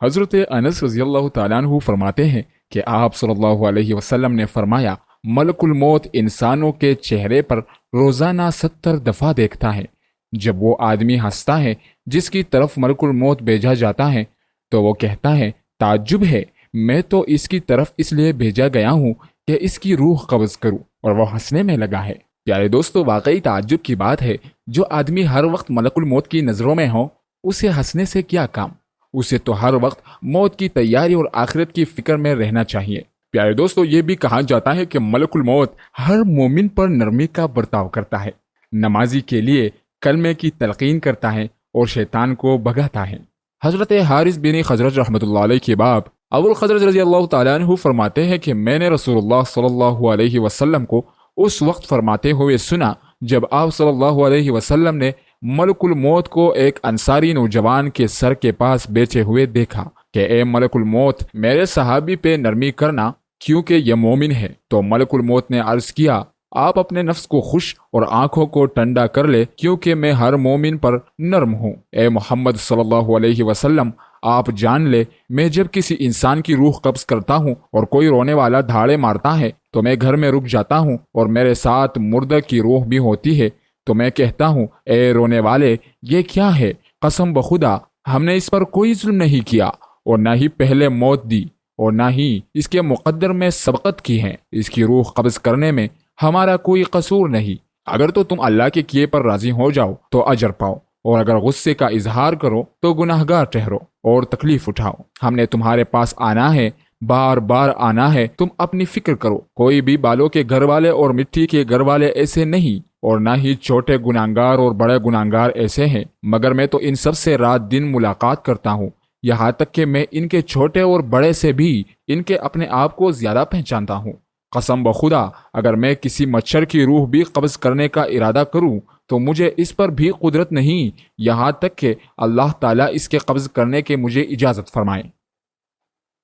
حضرت انس رضی اللہ تعالیٰ عنہ فرماتے ہیں کہ آپ صلی اللہ علیہ وسلم نے فرمایا، ملک الموت انسانوں کے چہرے پر روزانہ 70 دفعہ دیکھتا ہے۔ جب وہ آدمی ہنستا ہے جس کی طرف ملک الموت بھیجا جاتا ہے تو وہ کہتا ہے، تعجب ہے، میں تو اس کی طرف اس لیے بھیجا گیا ہوں کہ اس کی روح قبض کروں، اور وہ ہنسنے میں لگا ہے۔ پیارے دوستو، واقعی تعجب کی بات ہے، جو آدمی ہر وقت ملک الموت کی نظروں میں ہو، اسے ہنسنے سے کیا کام؟ اسے تو ہر وقت موت کی تیاری اور آخرت کی فکر میں رہنا چاہیے۔ پیارے دوستو، یہ بھی کہا جاتا ہے کہ ملک الموت ہر مومن پر نرمی کا برتاؤ کرتا ہے، نمازی کے لیے کلمے کی تلقین کرتا ہے اور شیطان کو بھگاتا ہے۔ حضرت حارث بن خزرج رحمۃ اللہ علیہ کے باپ ابو الخزرج رضی اللہ تعالیٰ عنہ فرماتے ہیں کہ میں نے رسول اللہ صلی اللہ علیہ وسلم کو اس وقت فرماتے ہوئے سنا جب آپ صلی اللہ علیہ وسلم نے ملک الموت کو ایک انصاری نوجوان کے سر کے پاس بیٹھے ہوئے دیکھا کہ اے ملک الموت، میرے صحابی پہ نرمی کرنا کیونکہ یہ مومن ہے۔ تو ملک الموت نے عرض کیا، آپ اپنے نفس کو خوش اور آنکھوں کو ٹھنڈا کر لے، کیونکہ میں ہر مومن پر نرم ہوں۔ اے محمد صلی اللہ علیہ وسلم، آپ جان لے، میں جب کسی انسان کی روح قبض کرتا ہوں اور کوئی رونے والا دھاڑے مارتا ہے تو میں گھر میں رک جاتا ہوں، اور میرے ساتھ مردہ کی روح بھی ہوتی ہے تو میں کہتا ہوں، اے رونے والے، یہ کیا ہے؟ قسم بخدا ہم نے اس پر کوئی ظلم نہیں کیا، اور نہ ہی پہلے موت دی، اور نہ ہی اس کے مقدر میں سبقت کی ہے۔ اس کی روح قبض کرنے میں ہمارا کوئی قصور نہیں۔ اگر تو تم اللہ کے کیے پر راضی ہو جاؤ تو اجر پاؤ، اور اگر غصے کا اظہار کرو تو گناہگار ٹھہرو اور تکلیف اٹھاؤ۔ ہم نے تمہارے پاس آنا ہے، بار بار آنا ہے، تم اپنی فکر کرو۔ کوئی بھی بالوں کے گھر والے اور مٹی کے گھر والے ایسے نہیں، اور نہ ہی چھوٹے گناہگار اور بڑے گناہگار ایسے ہیں، مگر میں تو ان سب سے رات دن ملاقات کرتا ہوں، یہاں تک کہ میں ان کے چھوٹے اور بڑے سے بھی ان کے اپنے آپ کو زیادہ پہچانتا ہوں۔ قسم بخدا اگر میں کسی مچھر کی روح بھی قبض کرنے کا ارادہ کروں تو مجھے اس پر بھی قدرت نہیں، یہاں تک کہ اللہ تعالیٰ اس کے قبض کرنے کے مجھے اجازت فرمائے۔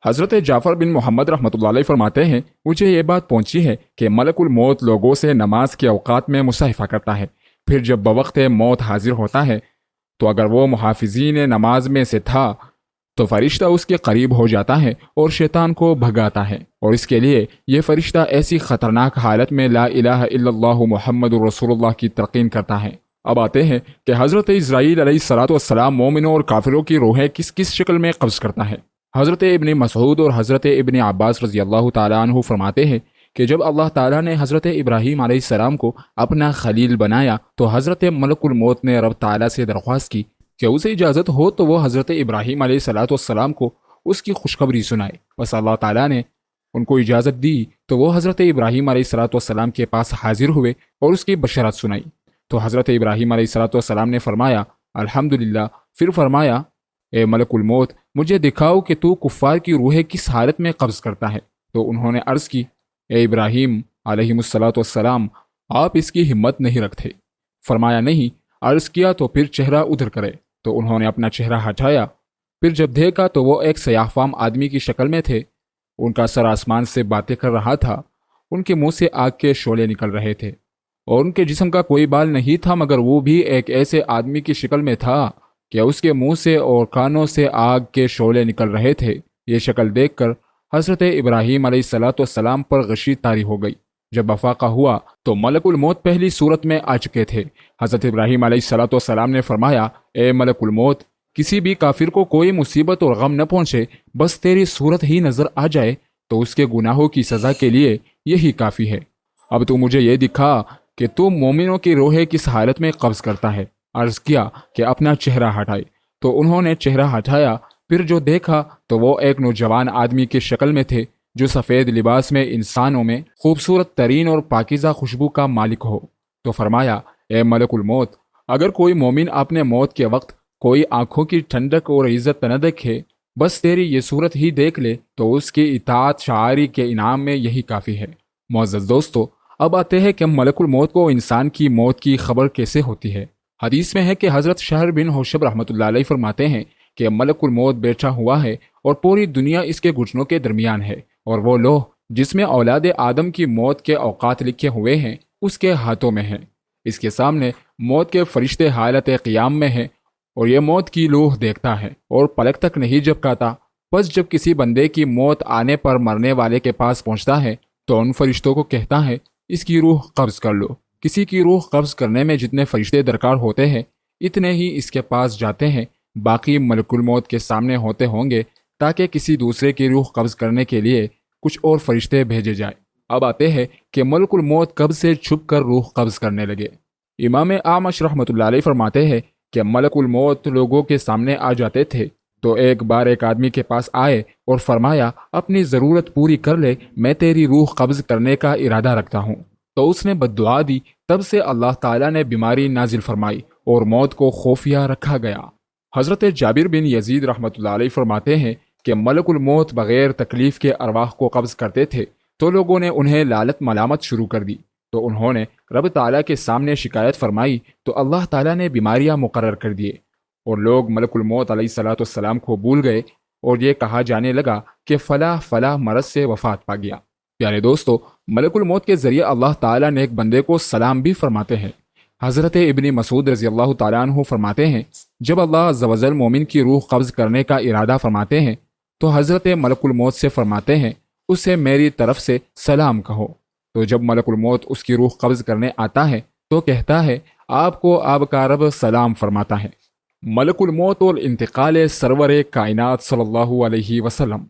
حضرت جعفر بن محمد رحمۃ اللہ علیہ فرماتے ہیں، مجھے یہ بات پہنچی ہے کہ ملک الموت لوگوں سے نماز کے اوقات میں مصافحہ کرتا ہے، پھر جب بوقت موت حاضر ہوتا ہے تو اگر وہ محافظین نماز میں سے تھا تو فرشتہ اس کے قریب ہو جاتا ہے اور شیطان کو بھگاتا ہے، اور اس کے لیے یہ فرشتہ ایسی خطرناک حالت میں لا الہ الا اللہ محمد رسول اللہ کی تلقین کرتا ہے۔ اب آتے ہیں کہ حضرت اسرائیل علیہ السلام مومنوں اور کافروں کی روحیں کس کس شکل میں قبض کرتا ہے۔ حضرت ابن مسعود اور حضرت ابن عباس رضی اللہ تعالیٰ عنہ فرماتے ہیں کہ جب اللہ تعالیٰ نے حضرت ابراہیم علیہ السلام کو اپنا خلیل بنایا تو حضرت ملک الموت نے رب تعالیٰ سے درخواست کی کہ اسے اجازت ہو تو وہ حضرت ابراہیم علیہ السلام کو اس کی خوشخبری سنائے۔ بس اللہ تعالیٰ نے ان کو اجازت دی تو وہ حضرت ابراہیم علیہ السلام کے پاس حاضر ہوئے اور اس کی بشارت سنائی۔ تو حضرت ابراہیم علیہ السلام نے فرمایا الحمدللہ، پھر فرمایا اے ملک الموت، مجھے دکھاؤ کہ تو کفار کی روحیں کس حالت میں قبض کرتا ہے۔ تو انہوں نے عرض کی اے ابراہیم علیہ السلام، آپ اس کی ہمت نہیں رکھتے۔ فرمایا نہیں۔ عرض کیا تو پھر چہرہ ادھر کرے۔ تو انہوں نے اپنا چہرہ ہٹایا، پھر جب دیکھا تو وہ ایک سیاہ فام آدمی کی شکل میں تھے۔ ان کا سر آسمان سے باتیں کر رہا تھا، ان کے منہ سے آگ کے شعلے نکل رہے تھے، اور ان کے جسم کا کوئی بال نہیں تھا، مگر وہ بھی ایک ایسے آدمی کی شکل میں تھا کہ اس کے منہ سے اور کانوں سے آگ کے شعلے نکل رہے تھے۔ یہ شکل دیکھ کر حضرت ابراہیم علیہ السلام پر غشی طاری ہو گئی۔ جب افاقہ ہوا تو ملک الموت پہلی صورت میں آ چکے تھے۔ حضرت ابراہیم علیہ السلام نے فرمایا اے ملک الموت، کسی بھی کافر کو کوئی مصیبت اور غم نہ پہنچے، بس تیری صورت ہی نظر آ جائے تو اس کے گناہوں کی سزا کے لیے یہی کافی ہے۔ اب تو مجھے یہ دکھا کہ تو مومنوں کی روحیں کس حالت میں قبض کرتا ہے۔ عرض کیا کہ اپنا چہرہ ہٹائے۔ تو انہوں نے چہرہ ہٹایا، پھر جو دیکھا تو وہ ایک نوجوان آدمی کی شکل میں تھے جو سفید لباس میں انسانوں میں خوبصورت ترین اور پاکیزہ خوشبو کا مالک ہو۔ تو فرمایا اے ملک الموت، اگر کوئی مومن اپنے موت کے وقت کوئی آنکھوں کی ٹھنڈک اور عزت نہ دیکھے، بس تیری یہ صورت ہی دیکھ لے تو اس کی اطاعت شاعری کے انعام میں یہی کافی ہے۔ معزز دوستو، اب آتے ہیں کہ ملک الموت کو انسان کی موت کی خبر کیسے ہوتی ہے۔ حدیث میں ہے کہ حضرت شہر بن حوشب رحمۃ اللہ علیہ فرماتے ہیں کہ ملک الموت بیٹھا ہوا ہے اور پوری دنیا اس کے گھٹنوں کے درمیان ہے، اور وہ لوح جس میں اولاد آدم کی موت کے اوقات لکھے ہوئے ہیں اس کے ہاتھوں میں ہے۔ اس کے سامنے موت کے فرشتے حالت قیام میں ہیں، اور یہ موت کی لوح دیکھتا ہے اور پلک تک نہیں جھپکاتا پس جب کسی بندے کی موت آنے پر مرنے والے کے پاس پہنچتا ہے تو ان فرشتوں کو کہتا ہے اس کی روح قبض کر لو۔ کسی کی روح قبض کرنے میں جتنے فرشتے درکار ہوتے ہیں اتنے ہی اس کے پاس جاتے ہیں، باقی ملک الموت کے سامنے ہوتے ہوں گے تاکہ کسی دوسرے کی روح قبض کرنے کے لیے کچھ اور فرشتے بھیجے جائیں۔ اب آتے ہیں کہ ملک الموت کب سے چھپ کر روح قبض کرنے لگے۔ امام اعمش رحمۃ اللہ علیہ فرماتے ہیں کہ ملک الموت لوگوں کے سامنے آ جاتے تھے تو ایک بار ایک آدمی کے پاس آئے اور فرمایا اپنی ضرورت پوری کر لے، میں تیری روح قبض کرنے کا ارادہ رکھتا ہوں۔ تو اس نے بددعا دی، تب سے اللہ تعالیٰ نے بیماری نازل فرمائی اور موت کو خفیہ رکھا گیا۔ حضرت جابر بن یزید رحمۃ اللہ علیہ فرماتے ہیں کہ ملک الموت بغیر تکلیف کے ارواح کو قبض کرتے تھے تو لوگوں نے انہیں لعنت ملامت شروع کر دی، تو انہوں نے رب تعالیٰ کے سامنے شکایت فرمائی تو اللہ تعالیٰ نے بیماریاں مقرر کر دیے اور لوگ ملک الموت علیہ الصلوۃ والسلام کو بھول گئے اور یہ کہا جانے لگا کہ فلاں فلاں مرض سے وفات پا گیا۔ پیارے دوستو، ملک الموت کے ذریعے اللہ تعالیٰ نے ایک بندے کو سلام بھی فرماتے ہیں۔ حضرت ابن مسعود رضی اللہ تعالیٰ عنہ فرماتے ہیں جب اللہ عز و جل مومن کی روح قبض کرنے کا ارادہ فرماتے ہیں تو حضرت ملک الموت سے فرماتے ہیں اسے میری طرف سے سلام کہو۔ تو جب ملک الموت اس کی روح قبض کرنے آتا ہے تو کہتا ہے آپ کو آپ کا رب سلام فرماتا ہے۔ ملک الموت اور انتقال سرور کائنات صلی اللہ علیہ وسلم۔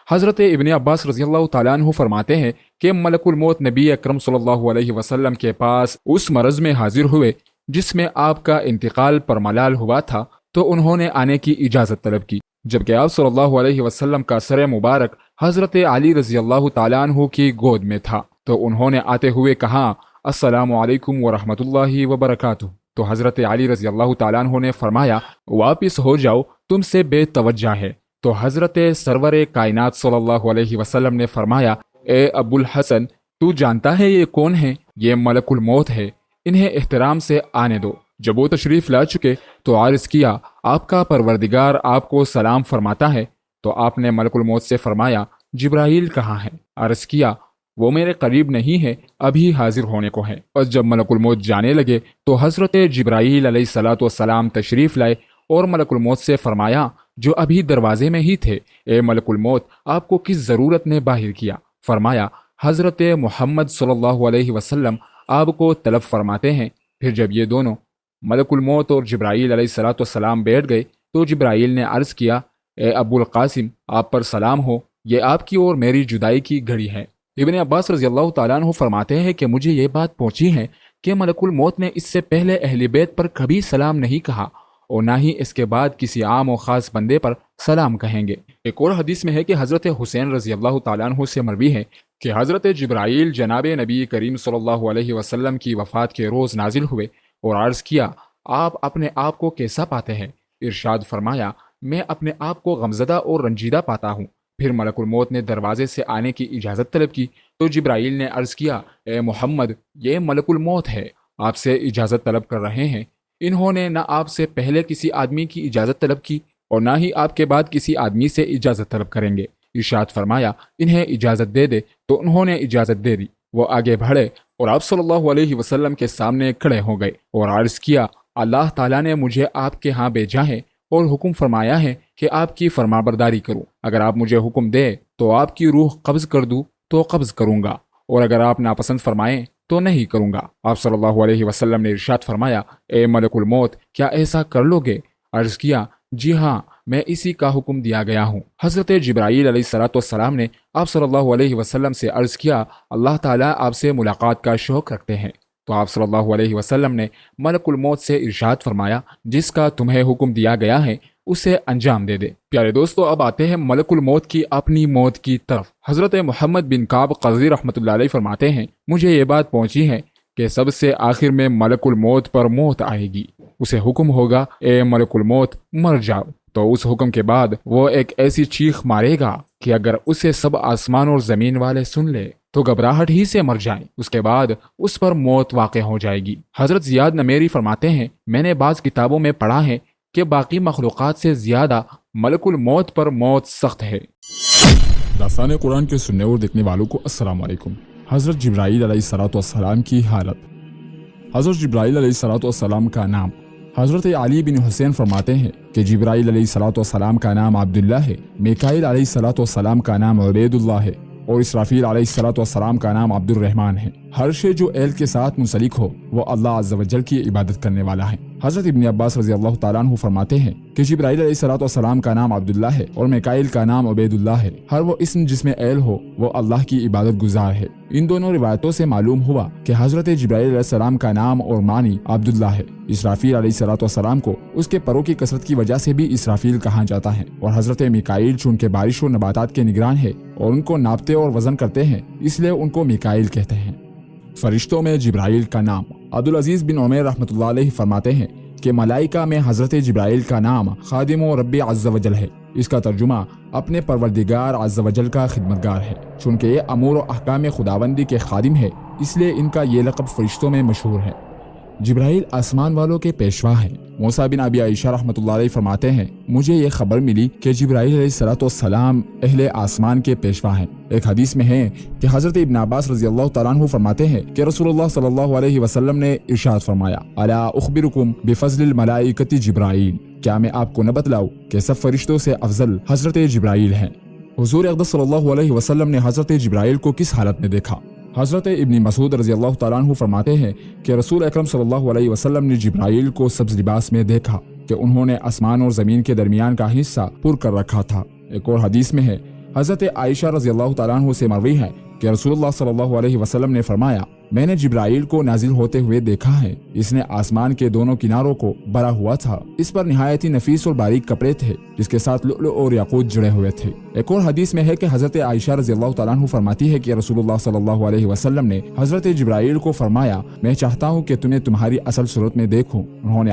حضرت ابن عباس رضی اللہ تعالیٰ عنہ فرماتے ہیں کہ ملک الموت نبی اکرم صلی اللہ علیہ وسلم کے پاس اس مرض میں حاضر ہوئے جس میں آپ کا انتقال پر ملال ہوا تھا، تو انہوں نے آنے کی اجازت طلب کی، جبکہ آپ صلی اللہ علیہ وسلم کا سر مبارک حضرت علی رضی اللہ تعالیٰ عنہ کی گود میں تھا، تو انہوں نے آتے ہوئے کہا السلام علیکم ورحمۃ اللہ وبرکاتہ، تو حضرت علی رضی اللہ تعالیٰ عنہ نے فرمایا واپس ہو جاؤ، تم سے بے توجہ ہے۔ تو حضرت سرور کائنات صلی اللہ علیہ وسلم نے فرمایا اے ابو الحسن، تو جانتا ہے یہ کون ہے؟ یہ ملک الموت ہے، انہیں احترام سے آنے دو۔ جب وہ تشریف لا چکے تو عرض کیا آپ کا پروردگار آپ کو سلام فرماتا ہے، تو آپ نے ملک الموت سے فرمایا جبرائیل کہاں ہے؟ عرض کیا وہ میرے قریب نہیں ہے، ابھی حاضر ہونے کو ہے۔ اور جب ملک الموت جانے لگے تو حضرت جبرائیل علیہ الصلوۃ والسلام تشریف لائے اور ملک الموت سے فرمایا جو ابھی دروازے میں ہی تھے، اے ملک الموت آپ کو کس ضرورت نے باہر کیا؟ فرمایا حضرت محمد صلی اللہ علیہ وسلم آپ کو طلب فرماتے ہیں۔ پھر جب یہ دونوں ملک الموت اور جبرائیل علیہ الصلوۃ والسلام بیٹھ گئے تو جبرائیل نے عرض کیا اے ابو القاسم آپ پر سلام ہو، یہ آپ کی اور میری جدائی کی گھڑی ہے۔ ابن عباس رضی اللہ تعالیٰ عنہ فرماتے ہیں کہ مجھے یہ بات پہنچی ہے کہ ملک الموت نے اس سے پہلے اہل بیت پر کبھی سلام نہیں کہا اور نہ ہی اس کے بعد کسی عام و خاص بندے پر سلام کہیں گے۔ ایک اور حدیث میں ہے کہ حضرت حسین رضی اللہ تعالیٰ عنہ سے مروی ہے کہ حضرت جبرائیل جناب نبی کریم صلی اللہ علیہ وسلم کی وفات کے روز نازل ہوئے اور عرض کیا آپ اپنے آپ کو کیسا پاتے ہیں؟ ارشاد فرمایا میں اپنے آپ کو غمزدہ اور رنجیدہ پاتا ہوں۔ پھر ملک الموت نے دروازے سے آنے کی اجازت طلب کی تو جبرائیل نے عرض کیا اے محمد یہ ملک الموت ہے، آپ سے اجازت طلب کر رہے ہیں۔ انہوں نے نہ آپ سے پہلے کسی آدمی کی اجازت طلب کی اور نہ ہی آپ کے بعد کسی آدمی سے اجازت طلب کریں گے۔ ارشاد فرمایا انہیں اجازت دے دے، تو انہوں نے اجازت دے دی۔ وہ آگے بڑھے اور آپ صلی اللہ علیہ وسلم کے سامنے کھڑے ہو گئے اور عرض کیا اللہ تعالیٰ نے مجھے آپ کے ہاں بھیجا ہے اور حکم فرمایا ہے کہ آپ کی فرمانبرداری کروں۔ اگر آپ مجھے حکم دے تو آپ کی روح قبض کر دوں تو قبض کروں گا، اور اگر آپ ناپسند فرمائیں تو نہیں کروں گا۔ آپ صلی اللہ علیہ وسلم نے ارشاد فرمایا اے ملک الموت کیا ایسا کر لو گے؟ عرض کیا جی ہاں میں اسی کا حکم دیا گیا ہوں۔ حضرت جبرائیل علیہ الصلوۃ والسلام نے آپ صلی اللہ علیہ وسلم سے عرض کیا اللہ تعالیٰ آپ سے ملاقات کا شوق رکھتے ہیں، تو آپ صلی اللہ علیہ وسلم نے ملک الموت سے ارشاد فرمایا جس کا تمہیں حکم دیا گیا ہے اسے انجام دے دے۔ پیارے دوستو اب آتے ہیں ملک الموت کی اپنی موت کی طرف۔ حضرت محمد بن کعب قرظی رحمۃ اللہ علیہ فرماتے ہیں مجھے یہ بات پہنچی ہے کہ سب سے آخر میں ملک الموت پر موت آئے گی، اسے حکم ہوگا اے ملک الموت مر جاؤ، تو اس حکم کے بعد وہ ایک ایسی چیخ مارے گا کہ اگر اسے سب آسمان اور زمین والے سن لے تو گھبراہٹ ہی سے مر جائیں، اس کے بعد اس پر موت واقع ہو جائے گی۔ حضرت زیاد نمیری فرماتے ہیں میں نے بعض کتابوں میں پڑھا ہے کہ باقی مخلوقات سے زیادہ ملک الموت پر موت سخت ہے۔ داستان قرآن کے سننے اور دیکھنے والوں کو السلام علیکم۔ حضرت جبرائیل علیہ الصلوۃ والسلام کی حالت۔ حضرت جبرائیل علیہ الصلوۃ والسلام کا نام حضرت علی بن حسین فرماتے ہیں کہ جبرائیل علیہ الصلوۃ والسلام کا نام عبداللہ ہے، میکائیل علیہ الصلوۃ والسلام کا نام عبید اللہ ہے اور اسرافیل علیہ الصلوۃ والسلام کا نام عبد الرحمن ہے۔ ہر شے جو ایل کے ساتھ منسلک ہو وہ اللہ عز و جل کی عبادت کرنے والا ہے۔ حضرت ابن عباس رضی اللہ تعالیٰ عنہ فرماتے ہیں کہ جبرائیل علیہ الصلوۃ والسلام کا نام عبداللہ ہے اور میکائیل کا نام عبید اللہ ہے۔ ہر وہ اسم جس میں ایل ہو وہ اللہ کی عبادت گزار ہے۔ ان دونوں روایتوں سے معلوم ہوا کہ حضرت جبرائیل علیہ السلام کا نام اور معنی عبداللہ ہے۔ اسرافیل علیہ الصلوۃ والسلام کو اس کے پروں کی کثرت کی وجہ سے بھی اسرافیل کہا جاتا ہے، اور حضرت میکائیل چونکہ بارش اور نباتات کے نگران ہے اور ان کو ناپتے اور وزن کرتے ہیں اس لیے ان کو میکائیل کہتے ہیں۔ فرشتوں میں جبرائیل کا نام عبدالعزیز بن عمیر رحمۃ اللہ علیہ فرماتے ہیں کہ ملائکہ میں حضرت جبرائیل کا نام خادم و رب عز و جل ہے۔ اس کا ترجمہ اپنے پروردگار عز و جل کا خدمتگار ہے۔ چونکہ یہ امور و احکام خداوندی کے خادم ہے اس لیے ان کا یہ لقب فرشتوں میں مشہور ہے۔ جبرائیل آسمان والوں کے پیشوا ہیں۔ موسیٰ بن ابی عائشہ رحمۃ اللہ علیہ فرماتے ہیں مجھے یہ خبر ملی کہ جبرائیل علیہ الصلوۃ والسلام اہل آسمان کے پیشوا ہیں۔ ایک حدیث میں ہے کہ حضرت ابن عباس رضی اللہ تعالیٰ عنہ فرماتے ہیں کہ رسول اللہ صلی اللہ علیہ وسلم نے ارشاد فرمایا الا اخبرکم بفضل الملائکۃ جبرائیل، کیا میں آپ کو نہ بتلاؤں کہ سب فرشتوں سے افضل حضرت جبرائیل ہیں۔ حضور اقدس صلی اللہ علیہ وسلم نے حضرت جبرائیل کو کس حالت میں دیکھا؟ حضرت ابن مسعود رضی اللہ تعالیٰ عنہ فرماتے ہیں کہ رسول اکرم صلی اللہ علیہ وسلم نے جبرائیل کو سبز لباس میں دیکھا کہ انہوں نے آسمان اور زمین کے درمیان کا حصہ پر کر رکھا تھا۔ ایک اور حدیث میں ہے حضرت عائشہ رضی اللہ تعالیٰ عنہ سے مروی ہے کہ رسول اللہ صلی اللہ علیہ وسلم نے فرمایا میں نے جبرائیل کو نازل ہوتے ہوئے دیکھا ہے، اس نے آسمان کے دونوں کناروں کو بھرا ہوا تھا، اس پر نہایت ہی نفیس اور باریک کپڑے تھے جس کے ساتھ لؤلؤ اور یاقوت جڑے ہوئے تھے۔ ایک اور حدیث میں ہے کہ حضرت عائشہ رضی اللہ تعالیٰ عنہ فرماتی ہے کہ رسول اللہ صلی اللہ علیہ وسلم نے حضرت جبرائیل کو فرمایا میں چاہتا ہوں کہ تمہیں تمہاری اصل صورت میں دیکھوں۔ انہوں نے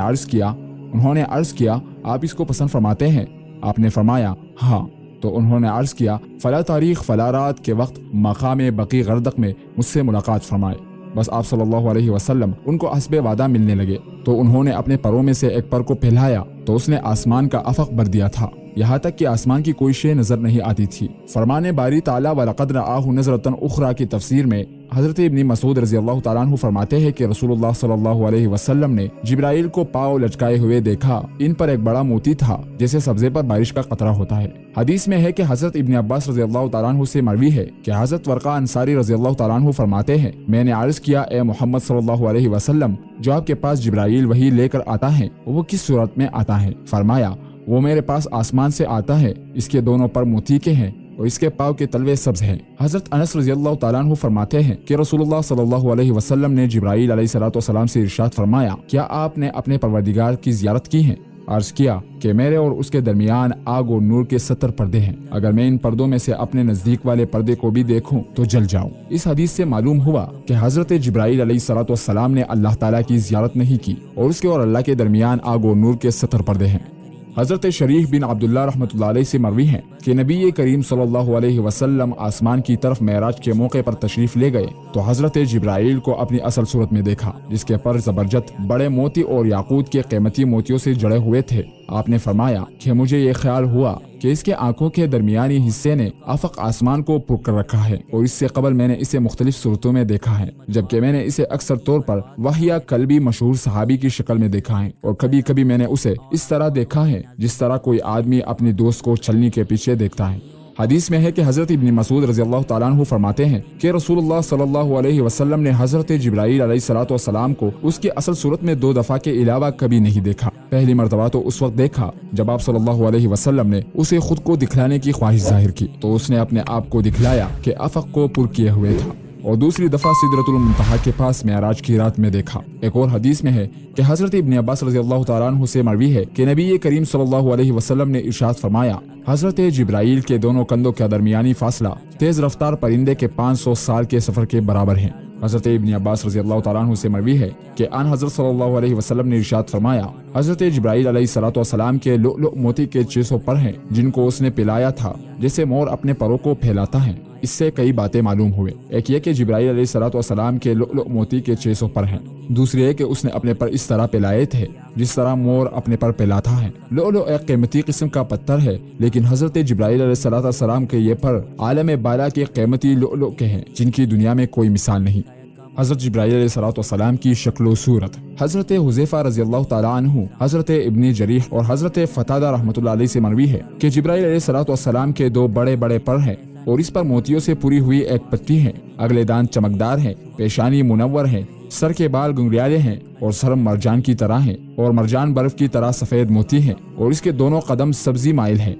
عرض کیا آپ اس کو پسند فرماتے ہیں؟ آپ نے فرمایا ہاں۔ تو انہوں نے عرض کیا فلا تاریخ فلا رات کے وقت مقام بقیع غردق میں مجھ سے ملاقات فرمائے۔ بس آپ صلی اللہ علیہ وسلم ان کو حسب وعدہ ملنے لگے تو انہوں نے اپنے پروں میں سے ایک پر کو پھیلایا تو اس نے آسمان کا افق بھر دیا تھا، یہاں تک کہ آسمان کی کوئی شے نظر نہیں آتی تھی۔ فرمان باری تعالیٰ وَلَقَدْ رَآهُ نَظْرَةً أُخْرَىٰ کی تفسیر میں حضرت ابن مسعود رضی اللہ تعالیٰ عنہ فرماتے ہیں کہ رسول اللہ صلی اللہ علیہ وسلم نے جبرائیل کو پاؤں لٹکائے ہوئے دیکھا، ان پر ایک بڑا موتی تھا جیسے سبزے پر بارش کا قطرہ ہوتا ہے۔ حدیث میں ہے کہ حضرت ابن عباس رضی اللہ تعالیٰ عنہ سے مروی ہے کہ حضرت ورقہ انصاری رضی اللہ تعالیٰ عنہ فرماتے ہیں میں نے عرض کیا اے محمد صلی اللہ علیہ وسلم جو آپ کے پاس جبرائیل وحی لے کر آتا ہے وہ کس صورت میں آتا ہے؟ فرمایا وہ میرے پاس آسمان سے آتا ہے، اس کے دونوں پر موتی کے ہیں اور اس کے پاؤں کے تلوے سبز ہیں۔ حضرت انس رضی اللہ تعالیٰ عنہ فرماتے ہیں کہ رسول اللہ صلی اللہ علیہ وسلم نے جبرائیل علیہ الصلوۃ والسلام سے ارشاد فرمایا کیا آپ نے اپنے پروردگار کی زیارت کی ہے؟ عرض کیا کہ میرے اور اس کے درمیان آگ اور نور کے 70 پردے ہیں، اگر میں ان پردوں میں سے اپنے نزدیک والے پردے کو بھی دیکھوں تو جل جاؤں۔ اس حدیث سے معلوم ہوا کہ حضرت جبرائیل علیہ الصلوۃ والسلام نے اللہ تعالیٰ کی زیارت نہیں کی اور اس کے اور اللہ کے درمیان آگ اور نور کے 70 پردے ہیں۔ حضرت شریح بن عبداللہ رحمۃ اللہ علیہ سے مروی ہے کہ نبی کریم صلی اللہ علیہ وسلم آسمان کی طرف معراج کے موقع پر تشریف لے گئے تو حضرت جبرائیل کو اپنی اصل صورت میں دیکھا جس کے پر زبرجد بڑے موتی اور یاقوت کے قیمتی موتیوں سے جڑے ہوئے تھے۔ آپ نے فرمایا کہ مجھے یہ خیال ہوا کہ اس کے آنکھوں کے درمیانی حصے نے افق آسمان کو پر کر رکھا ہے اور اس سے قبل میں نے اسے مختلف صورتوں میں دیکھا ہے، جبکہ میں نے اسے اکثر طور پر وحیہ کلبی مشہور صحابی کی شکل میں دیکھا ہے اور کبھی کبھی میں نے اسے اس طرح دیکھا ہے جس طرح کوئی آدمی اپنی دوست کو چھلنی کے پیچھے دیکھتا ہے۔ حدیث میں ہے کہ حضرت ابن مسعود رضی اللہ تعالیٰ عنہ فرماتے ہیں کہ رسول اللہ صلی اللہ علیہ وسلم نے حضرت جبرائیل علیہ الصلوۃ والسلام کو اس کی اصل صورت میں 2 دفعہ کے علاوہ کبھی نہیں دیکھا۔ پہلی مرتبہ تو اس وقت دیکھا جب آپ صلی اللہ علیہ وسلم نے اسے خود کو دکھلانے کی خواہش ظاہر کی تو اس نے اپنے آپ کو دکھلایا کہ افق کو پر کیے ہوئے تھا، اور دوسری دفعہ سدرۃ المنتہا کے پاس معراج کی رات میں دیکھا۔ ایک اور حدیث میں ہے کہ حضرت ابن عباس رضی اللہ تعالیٰ عنہ سے مروی ہے کہ نبی کریم صلی اللہ علیہ وسلم نے ارشاد فرمایا حضرت جبرائیل کے دونوں کندھوں کا درمیانی فاصلہ تیز رفتار پرندے کے 500 سال کے سفر کے برابر ہے۔ حضرت ابن عباس رضی اللہ تعالیٰ عنہ سے مروی ہے کہ آن حضرت صلی اللہ علیہ وسلم نے ارشاد فرمایا حضرت جبرائیل علیہ الصلوۃ والسلام کے لؤلؤ موتی کے 600 پر ہیں جن کو اس نے پلایا تھا جیسے مور اپنے پروں کو پھیلاتا ہے۔ اس سے کئی باتیں معلوم ہوئے، ایک یہ کہ جبرائیل علیہ الصلوۃ والسلام کے لؤلؤ موتی کے 600 پر ہیں، دوسری یہ کہ اس نے اپنے پر اس طرح پلائے تھے جس طرح مور اپنے پر پلاتا ہے۔ لؤلؤ ایک قیمتی قسم کا پتھر ہے لیکن حضرت جبرائیل علیہ الصلوۃ والسلام کے یہ پر عالم بالا کے قیمتی لؤلؤ کے ہیں جن کی دنیا میں کوئی مثال نہیں۔ حضرت جبرائیل علیہ السلام کی شکل و صورت۔ حضرت حذیفہ رضی اللہ تعالیٰ عنہ، حضرت ابن جریح اور حضرت فتادہ رحمۃ اللہ علیہ سے مروی ہے کہ جبرائیل علیہ السلام کے دو بڑے بڑے پر ہیں اور اس پر موتیوں سے پوری ہوئی ایک پٹی ہے، اگلے دانت چمکدار ہیں، پیشانی منور ہے، سر کے بال گنگریالے ہیں اور سر مرجان کی طرح ہیں اور مرجان برف کی طرح سفید موتی ہیں اور اس کے دونوں قدم سبزی مائل ہیں۔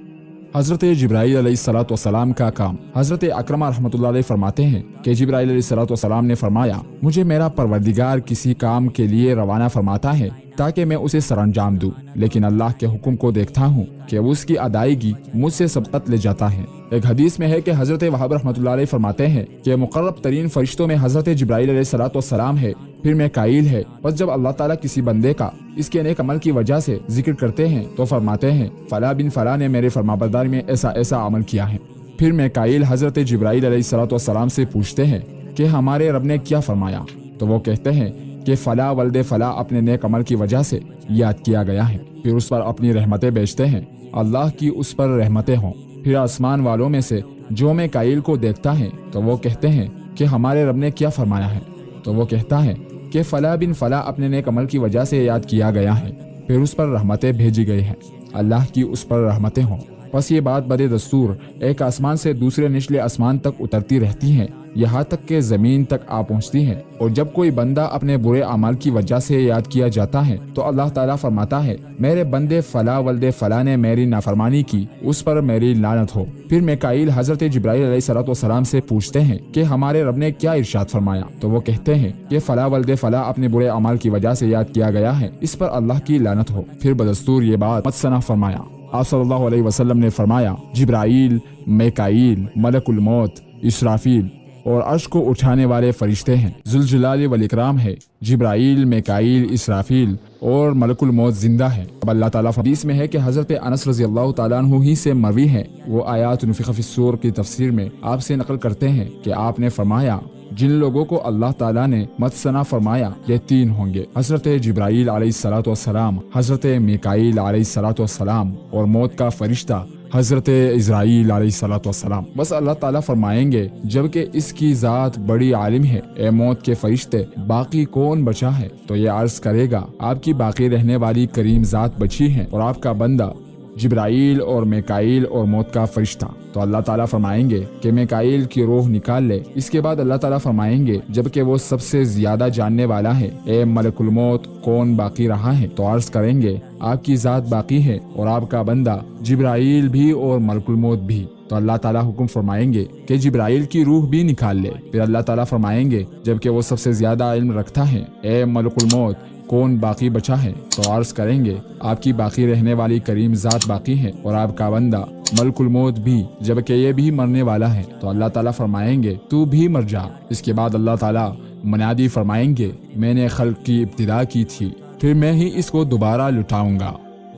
حضرت جبرائیل علیہ السلام کا کام۔ حضرت اکرمہ رحمۃ اللہ علیہ فرماتے ہیں کہ جبرائیل علیہ السلام نے فرمایا، مجھے میرا پروردگار کسی کام کے لیے روانہ فرماتا ہے تاکہ میں اسے سر انجام دوں، لیکن اللہ کے حکم کو دیکھتا ہوں کہ اس کی ادائیگی مجھ سے سبقت لے جاتا ہے۔ ایک حدیث میں ہے کہ حضرت وہاب رحمۃ اللہ علیہ فرماتے ہیں کہ مقرب ترین فرشتوں میں حضرت جبرائیل علیہ السلام ہے، پھر میکائیل ہے۔ بس جب اللہ تعالیٰ کسی بندے کا اس کے نیک عمل کی وجہ سے ذکر کرتے ہیں تو فرماتے ہیں فلاں بن فلاں نے میرے فرمانبرداری میں ایسا ایسا عمل کیا ہے۔ پھر میکائیل حضرت جبرائیل علیہ السلام سے پوچھتے ہیں کہ ہمارے رب نے کیا فرمایا، تو وہ کہتے ہیں کہ فلاں ولد فلاں اپنے نیک عمل کی وجہ سے یاد کیا گیا ہے، پھر اس پر اپنی رحمتیں بیچتے ہیں، اللہ کی اس پر رحمتیں ہوں۔ پھر آسمان والوں میں سے جو میکائیل کو دیکھتا ہے تو وہ کہتے ہیں کہ ہمارے رب نے کیا فرمایا ہے، تو وہ کہتا ہے کہ فلاں بن فلاں اپنے نیک عمل کی وجہ سے یاد کیا گیا ہے، پھر اس پر رحمتیں بھیجی گئی ہیں، اللہ کی اس پر رحمتیں ہوں۔ بس یہ بات بدے دستور ایک آسمان سے دوسرے نچلے آسمان تک اترتی رہتی ہیں، یہاں تک کہ زمین تک آ پہنچتی ہیں، اور جب کوئی بندہ اپنے برے اعمال کی وجہ سے یاد کیا جاتا ہے تو اللہ تعالیٰ فرماتا ہے میرے بندے فلاں ولد فلاں نے میری نافرمانی کی، اس پر میری لعنت ہو۔ پھر میکائیل حضرت جبرائیل علیہ السلام سے پوچھتے ہیں کہ ہمارے رب نے کیا ارشاد فرمایا، تو وہ کہتے ہیں کہ فلاں ولد فلاں اپنے برے اعمال کی وجہ سے یاد کیا گیا ہے، اس پر اللہ کی لعنت ہو۔ پھر بدستور یہ بات مت سنا فرمایا۔ آپ صلی اللہ علیہ وسلم نے فرمایا جبرائیل، میکائیل، ملک الموت، اسرافیل اور عرش کو اٹھانے والے فرشتے ہیں، ذوالجلال والاکرام ہے۔ جبرائیل، میکائیل، اسرافیل اور ملک الموت زندہ ہے۔ اب اللہ تعالیٰ حدیث میں ہے کہ حضرت انس رضی اللہ تعالیٰ عنہ ہی سے مروی ہے، وہ آیات نفخ فی الصور کی تفسیر میں آپ سے نقل کرتے ہیں کہ آپ نے فرمایا جن لوگوں کو اللہ تعالیٰ نے متثنا فرمایا یہ تین ہوں گے، حضرت جبرائیل علیہ السلام، حضرت میکائیل علیہ السلام اور موت کا فرشتہ حضرت اسرائیل علیہ السلام۔ بس اللہ تعالیٰ فرمائیں گے جبکہ اس کی ذات بڑی عالم ہے، اے موت کے فرشتے باقی کون بچا ہے؟ تو یہ عرض کرے گا آپ کی باقی رہنے والی کریم ذات بچی ہے اور آپ کا بندہ جبرائیل اور میکائیل اور موت کا فرشتہ۔ تو اللہ تعالیٰ فرمائیں گے کہ میکائیل کی روح نکال لے۔ اس کے بعد اللہ تعالیٰ فرمائیں گے جبکہ وہ سب سے زیادہ جاننے والا ہے، اے ملک الموت کون باقی رہا ہے؟ تو عرض کریں گے آپ کی ذات باقی ہے اور آپ کا بندہ جبرائیل بھی اور ملک الموت بھی۔ تو اللہ تعالیٰ حکم فرمائیں گے کہ جبرائیل کی روح بھی نکال لے۔ پھر اللہ تعالیٰ فرمائیں گے جبکہ وہ سب سے زیادہ علم رکھتا ہے، اے ملک الموت کون باقی بچا ہے؟ تو عرض کریں گے آپ کی باقی رہنے والی کریم ذات باقی ہے اور آپ کا بندہ ملک الموت بھی، جبکہ یہ بھی مرنے والا ہے۔ تو اللہ تعالیٰ فرمائیں گے تو بھی مر جا۔ اس کے بعد اللہ تعالیٰ منادی فرمائیں گے میں نے خلق کی ابتدا کی تھی، پھر میں ہی اس کو دوبارہ لٹاؤں گا۔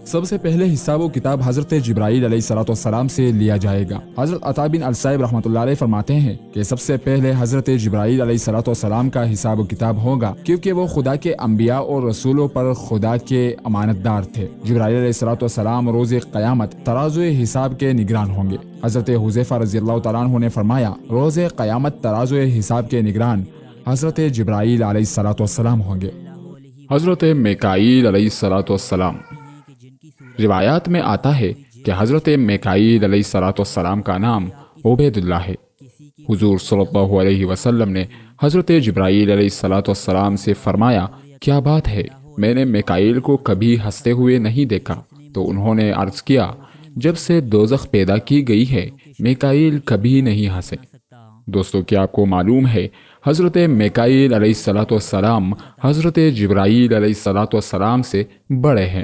سب سے پہلے حساب و کتاب حضرت جبرائیل علیہ السلام سے لیا جائے گا۔ حضرت عطا بن الصائب رحمۃ اللہ علیہ فرماتے ہیں کہ سب سے پہلے حضرت جبرائیل علیہ السلام کا حساب و کتاب ہوگا، کیونکہ وہ خدا کے انبیاء اور رسولوں پر خدا کے امانت دار تھے۔ جبرائیل علیہ السلام روز قیامت ترازو حساب کے نگران ہوں گے۔ حضرت حذیفہ رضی اللہ تعالیٰ عنہ نے فرمایا روز قیامت ترازو حساب کے نگران حضرت جبرائیل علیہ السلام ہوں گے۔ حضرت میکائیل علیہ السلام۔ روایات میں آتا ہے کہ حضرت میکائیل علیہ السلام کا نام عبید اللہ ہے۔ حضور صلی اللہ علیہ وسلم نے حضرت جبرائیل علیہ السلام سے فرمایا کیا بات ہے، میں نے میکائیل کو کبھی ہنستے ہوئے نہیں دیکھا۔ تو انہوں نے عرض کیا جب سے دوزخ پیدا کی گئی ہے میکائیل کبھی نہیں ہنسے۔ دوستو کیا آپ کو معلوم ہے حضرت میکائیل علیہ السلام حضرت جبرائیل علیہ السلام سے بڑے ہیں۔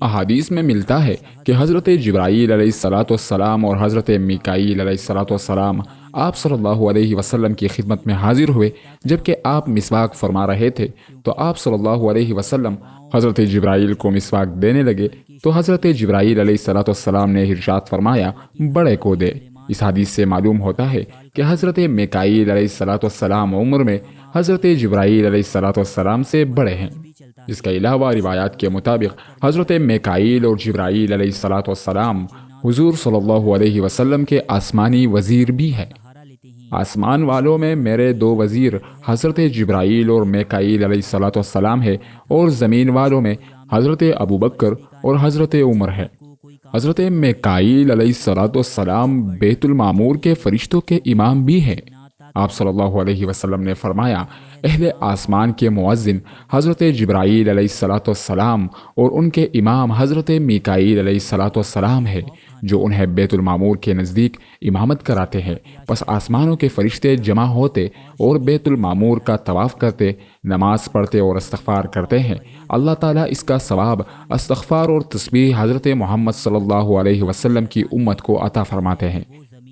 احادیث میں ملتا ہے کہ حضرت جبرائیل علیہ السلام اور حضرت میکائیل علیہ السلام آپ صلی اللہ علیہ وسلم کی خدمت میں حاضر ہوئے جبکہ آپ مسواک فرما رہے تھے، تو آپ صلی اللہ علیہ وسلم حضرت جبرائیل کو مسواک دینے لگے تو حضرت جبرائیل علیہ السلام نے ارشاد فرمایا بڑے کو دے۔ اس حدیث سے معلوم ہوتا ہے کہ حضرت میکائیل علیہ السلام عمر میں حضرت جبرائیل علیہ السلام سے بڑے ہیں۔ اس کے علاوہ روایات کے مطابق حضرت میکائیل اور جبرائیل علیہ السلام حضور صلی اللہ علیہ وسلم کے آسمانی وزیر بھی ہیں۔ آسمان والوں میں میرے دو وزیر حضرت جبرائیل اور میکائیل علیہ الصلاۃ والسلام ہے، اور زمین والوں میں حضرت ابوبکر اور حضرت عمر ہے۔ حضرت میکائیل علیہ الصلاۃ والسلام بیت المعمور کے فرشتوں کے امام بھی ہیں۔ آپ صلی اللہ علیہ وسلم نے فرمایا، اہل آسمان کے مؤذن حضرت جبرائیل علیہ الصلاۃ والسلام اور ان کے امام حضرت میکائیل علیہ الصلاۃ والسلام ہے، جو انہیں بیت المعمور کے نزدیک امامت کراتے ہیں۔ پس آسمانوں کے فرشتے جمع ہوتے اور بیت المعمور کا طواف کرتے، نماز پڑھتے اور استغفار کرتے ہیں۔ اللہ تعالیٰ اس کا ثواب استغفار اور تسبیح حضرت محمد صلی اللہ علیہ وسلم کی امت کو عطا فرماتے ہیں۔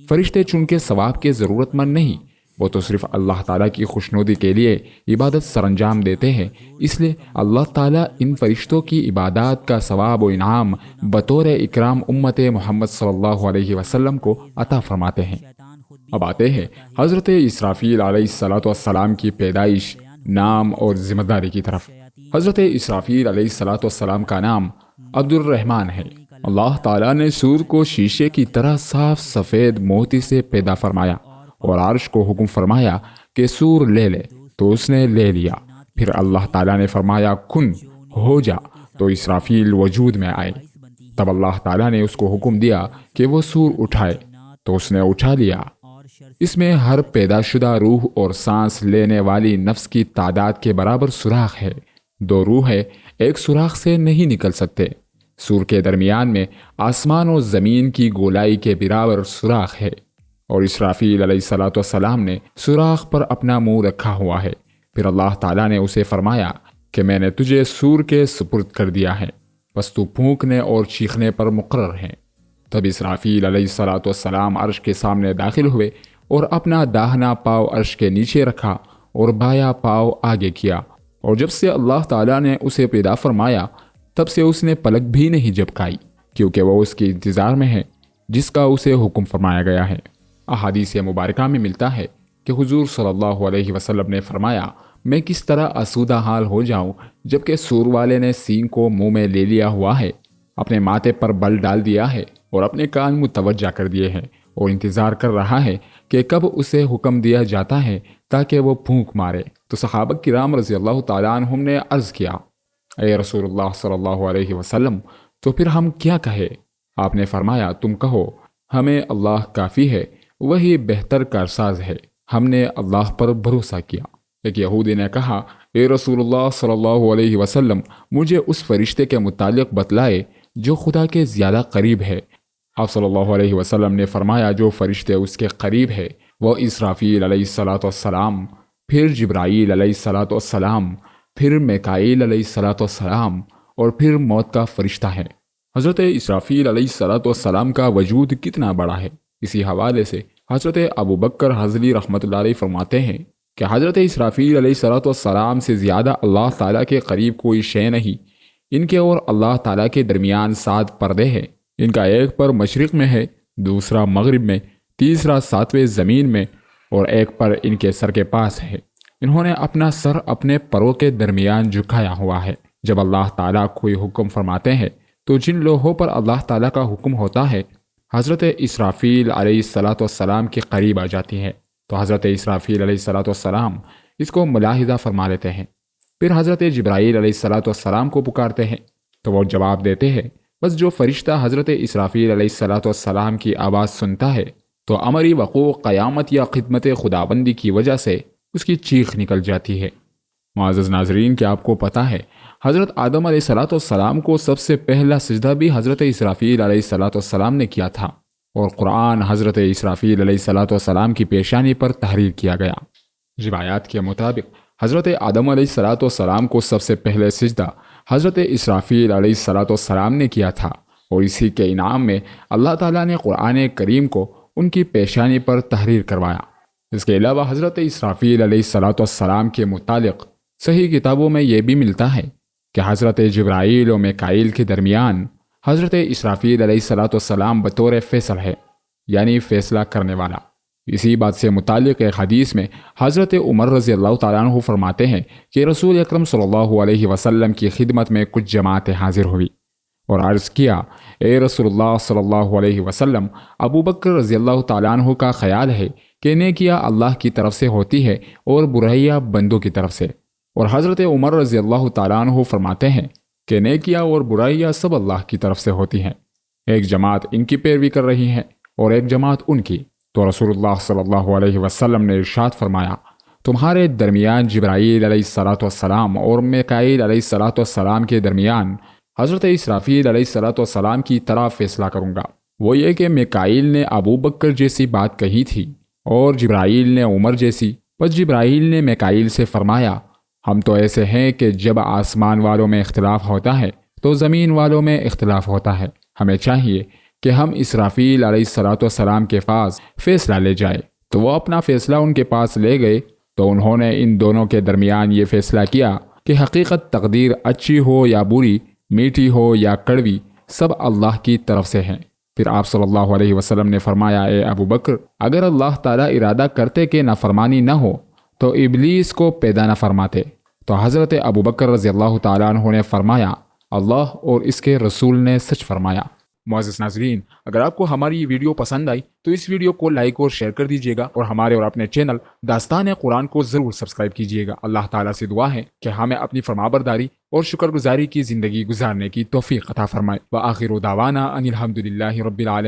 فرشتے چونکہ ثواب کے ضرورت مند نہیں، وہ تو صرف اللہ تعالیٰ کی خوشنودی کے لیے عبادت سر انجام دیتے ہیں، اس لیے اللہ تعالیٰ ان فرشتوں کی عبادات کا ثواب و انعام بطور اکرام امت محمد صلی اللہ علیہ وسلم کو عطا فرماتے ہیں۔ اب آتے ہیں حضرت اسرافیل علیہ الصلاۃ والسلام کی پیدائش، نام اور ذمہ داری کی طرف۔ حضرت اسرافیل علیہ الصلاۃ والسلام کا نام عبد الرحمن ہے۔ اللہ تعالیٰ نے سور کو شیشے کی طرح صاف سفید موتی سے پیدا فرمایا اور عرش کو حکم فرمایا کہ سور لے لے، تو اس نے لے لیا۔ پھر اللہ تعالیٰ نے فرمایا کن ہو جا، تو اسرافیل وجود میں آئے۔ تب اللہ تعالیٰ نے اس کو حکم دیا کہ وہ سور اٹھائے، تو اس نے اٹھا لیا۔ اس میں ہر پیدا شدہ روح اور سانس لینے والی نفس کی تعداد کے برابر سوراخ ہے۔ دو روح ہے، ایک سوراخ سے نہیں نکل سکتے۔ سور کے درمیان میں آسمان و زمین کی گولائی کے برابر سوراخ ہے، اور اسرافیل علیہ الصلاۃ والسلام نے سوراخ پر اپنا منہ رکھا ہوا ہے۔ پھر اللہ تعالیٰ نے اسے فرمایا کہ میں نے تجھے سور کے سپرد کر دیا ہے، بس تو پھونکنے اور چیخنے پر مقرر ہے۔ تب اسرافیل علیہ الصلاۃ والسلام عرش کے سامنے داخل ہوئے اور اپنا داہنا پاؤں عرش کے نیچے رکھا اور بایاں پاؤں آگے کیا، اور جب سے اللہ تعالیٰ نے اسے پیدا فرمایا تب سے اس نے پلک بھی نہیں جھپکائی، کیونکہ وہ اس کے انتظار میں ہے جس کا اسے حکم فرمایا گیا ہے۔ احادیث مبارکہ میں ملتا ہے کہ حضور صلی اللہ علیہ وسلم نے فرمایا، میں کس طرح آسودہ حال ہو جاؤں جبکہ سور والے نے سینگ کو منہ میں لے لیا ہوا ہے، اپنے ماتھے پر بل ڈال دیا ہے اور اپنے کان متوجہ کر دیے ہیں، اور انتظار کر رہا ہے کہ کب اسے حکم دیا جاتا ہے تاکہ وہ پھونک مارے۔ تو صحابہ کرام رضی اللہ تعالیٰ عنہم نے عرض کیا، اے رسول اللہ صلی اللہ علیہ وسلم، تو پھر ہم کیا کہے؟ آپ نے فرمایا، تم کہو ہمیں اللہ کافی ہے، وہی بہتر کارساز ہے، ہم نے اللہ پر بھروسہ کیا۔ ایک یہودی نے کہا، اے رسول اللہ صلی اللہ علیہ وسلم، مجھے اس فرشتے کے متعلق بتلائے جو خدا کے زیادہ قریب ہے۔ آپ صلی اللہ علیہ وسلم نے فرمایا، جو فرشتے اس کے قریب ہے وہ اسرافیل علیہ الصلاۃ والسلام، پھر جبرائیل علیہ الصلاۃ والسلام، پھر میکائیل علیہ الصلاۃ والسلام، اور پھر موت کا فرشتہ ہے۔ حضرت اسرافیل علیہ الصلاۃ والسلام کا وجود کتنا بڑا ہے، اسی حوالے سے حضرت ابوبکر حضلی رحمۃ اللہ علیہ فرماتے ہیں کہ حضرت اسرافیل علیہ الصلاۃ والسلام سے زیادہ اللہ تعالیٰ کے قریب کوئی شے نہیں۔ ان کے اور اللہ تعالیٰ کے درمیان 7 پردے ہیں، ان کا ایک پر مشرق میں ہے، دوسرا مغرب میں، تیسرا 7ویں زمین میں، اور ایک پر ان کے سر کے پاس ہے۔ انہوں نے اپنا سر اپنے پروں کے درمیان جھکایا ہوا ہے۔ جب اللہ تعالیٰ کوئی حکم فرماتے ہیں تو جن لوہوں پر اللہ تعالیٰ کا حکم ہوتا ہے حضرت اسرافیل علیہ الصلاۃ والسلام کے قریب آ جاتی ہے، تو حضرت اسرافیل علیہ الصلاۃ والسلام اس کو ملاحظہ فرما لیتے ہیں۔ پھر حضرت جبرائیل علیہ الصلاۃ والسلام کو پکارتے ہیں تو وہ جواب دیتے ہیں۔ بس جو فرشتہ حضرت اسرافیل علیہ الصلاۃ والسلام کی آواز سنتا ہے تو امری وقوع قیامت یا خدمت خداوندی کی وجہ سے اس کی چیخ نکل جاتی ہے۔ معزز ناظرین، کیا آپ کو پتہ ہے حضرت آدم علیہ الصلاۃ والسلام کو سب سے پہلا سجدہ بھی حضرت اسرافیل علیہ الصلاۃ والسلام نے کیا تھا، اور قرآن حضرت اسرافیل علیہ الصلاۃ والسلام کی پیشانی پر تحریر کیا گیا۔ روایات کے مطابق حضرت آدم علیہ الصلاۃ والسلام کو سب سے پہلے سجدہ حضرت اسرافیل علیہ الصلاۃ والسلام نے کیا تھا، اور اسی کے انعام میں اللہ تعالیٰ نے قرآن کریم کو ان کی پیشانی پر تحریر کروایا۔ اس کے علاوہ حضرت اسرافیل علیہ الصلاۃ والسلام کے متعلق صحیح کتابوں میں یہ بھی ملتا ہے کہ حضرت جبرائیل و میکائیل کے درمیان حضرت اسرافیل علیہ الصلاۃ والسلام بطور فیصل ہے، یعنی فیصلہ کرنے والا۔ اسی بات سے متعلق ایک حدیث میں حضرت عمر رضی اللہ تعالیٰ عنہ فرماتے ہیں کہ رسول اکرم صلی اللہ علیہ وسلم کی خدمت میں کچھ جماعتیں حاضر ہوئی، اور عرض کیا اے رسول اللہ صلی اللہ علیہ وسلم، ابو بکر رضی اللہ تعالیٰ عنہ کا خیال ہے کہ نیکیاں اللہ کی طرف سے ہوتی ہے اور برائیاں بندوں کی طرف سے، اور حضرت عمر رضی اللہ تعالیٰ عنہ فرماتے ہیں کہ نیکیاں اور برائیاں سب اللہ کی طرف سے ہوتی ہیں، ایک جماعت ان کی پیروی کر رہی ہے اور ایک جماعت ان کی۔ تو رسول اللہ صلی اللہ علیہ وسلم نے ارشاد فرمایا، تمہارے درمیان جبرائیل علیہ الصلاۃ والسلام اور میکائیل علیہ الصلاۃ والسلام کے درمیان حضرت اسرافیل علیہ الصلاۃ والسلام کی طرح فیصلہ کروں گا۔ وہ یہ کہ میکائیل نے ابو بکر جیسی بات کہی تھی اور جبرائیل نے عمر جیسی۔ پس جبرائیل نے میکائیل سے فرمایا، ہم تو ایسے ہیں کہ جب آسمان والوں میں اختلاف ہوتا ہے تو زمین والوں میں اختلاف ہوتا ہے، ہمیں چاہیے کہ ہم اسرافیل علیہ الصلاۃ والسلام کے پاس فیصلہ لے جائے۔ تو وہ اپنا فیصلہ ان کے پاس لے گئے، تو انہوں نے ان دونوں کے درمیان یہ فیصلہ کیا کہ حقیقت تقدیر اچھی ہو یا بری، میٹھی ہو یا کڑوی، سب اللہ کی طرف سے ہیں۔ پھر آپ صلی اللہ علیہ وسلم نے فرمایا، اے ابو بکر، اگر اللہ تعالیٰ ارادہ کرتے کہ نافرمانی نہ ہو تو ابلیس کو پیدا نہ فرماتے۔ تو حضرت ابو بکر رضی اللہ تعالیٰ عنہ نے فرمایا، اللہ اور اس کے رسول نے سچ فرمایا۔ معزز ناظرین، اگر آپ کو ہماری یہ ویڈیو پسند آئی تو اس ویڈیو کو لائک اور شیئر کر دیجیے گا، اور ہمارے اور اپنے چینل داستان قرآن کو ضرور سبسکرائب کیجیے گا۔ اللہ تعالیٰ سے دعا ہے کہ ہمیں اپنی فرمانبرداری اور شکر گزاری کی زندگی گزارنے کی توفیق عطا فرمائے۔ وآخر دعوانا ان الحمد للہ رب العالمین۔